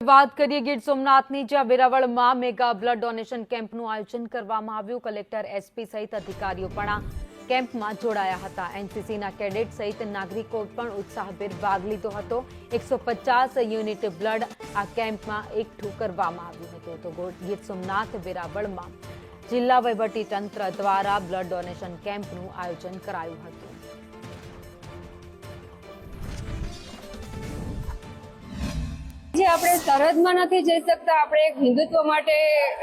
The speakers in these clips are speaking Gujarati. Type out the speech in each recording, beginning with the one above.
વાત કરીએ ગીર સોમનાથની, જ્યાં વેરાવળમાં મેગા બ્લડ ડોનેશન કેમ્પનું આયોજન કરવામાં આવ્યું। કલેક્ટર, એસપી સહિત અધિકારીઓ પણ આ કેમ્પમાં જોડાયા હતા। એનસીસીના કેડેટ સહિત નાગરિકો પણ ઉત્સાહભેર ભાગ લીધો હતો। 150 યુનિટ બ્લડ આ કેમ્પમાં એકઠું કરવામાં આવ્યું હતું। તો ગીર સોમનાથ વેરાવળમાં જિલ્લા વહીવટીતંત્ર દ્વારા બ્લડ ડોનેશન કેમ્પનું આયોજન કરાયું હતું। જે આપણે સરહદમાં નથી જઈ શકતા, આપણે એક હિન્દુત્વ માટે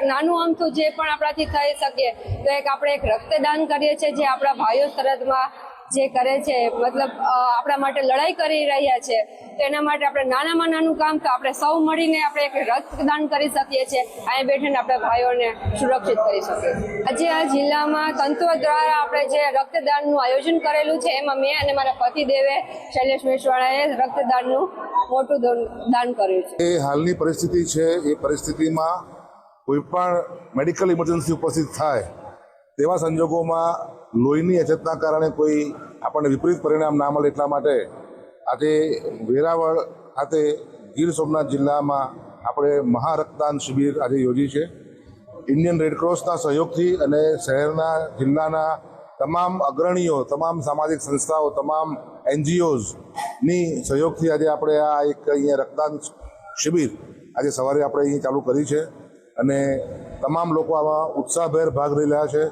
નાનું અમથું જે પણ આપણાથી થઈ શકે તો આપણે એક રક્તદાન કરીએ છીએ, જે આપણા ભાઈઓ સરહદમાં જે કરે છે, મતલબ આપણા માટે લડાઈ કરી રહ્યા છે, તો એના માટે આપણે નાનામાં નાનું કામ તો આપણે સૌ મળીને આપણે એક રક્તદાન કરી શકીએ છીએ। અહીંયા બેઠીને આપણે ભાઈઓને સુરક્ષિત કરી શકીએ છીએ। આજે આ જિલ્લામાં તંત્ર દ્વારા આપણે જે રક્તદાનનું આયોજન કરેલું છે, એમાં મેં અને મારા પતિદેવે શૈલેષ મેશ્વાળાએ રક્તદાનનું મોટું દાન કર્યું છે। એ હાલની પરિસ્થિતિ છે, એ પરિસ્થિતિમાં કોઈ પણ મેડિકલ ઇમરજન્સી ઉપસ્થિત થાય તેવા સંજોગોમાં લોહીની અછતના કારણે કોઈ આપણને વિપરીત પરિણામ ના મળે એટલા માટે આજે વેરાવળ ખાતે ગીર સોમનાથ જિલ્લામાં આપણે મહારક્તદાન શિબિર આજે યોજી છે। ઇન્ડિયન રેડક્રોસના સહયોગથી અને શહેરના જિલ્લાના તમામ અગ્રણીઓ, તમામ સામાજિક સંસ્થાઓ, તમામ NGOsની સહયોગથી આજે આપણે આ એક અહીંયા રક્તદાન શિબિર આજે સવારે આપણે અહીં ચાલુ કરી છે અને તમામ લોકો આમાં ઉત્સાહભેર ભાગ લઈ રહ્યા છે।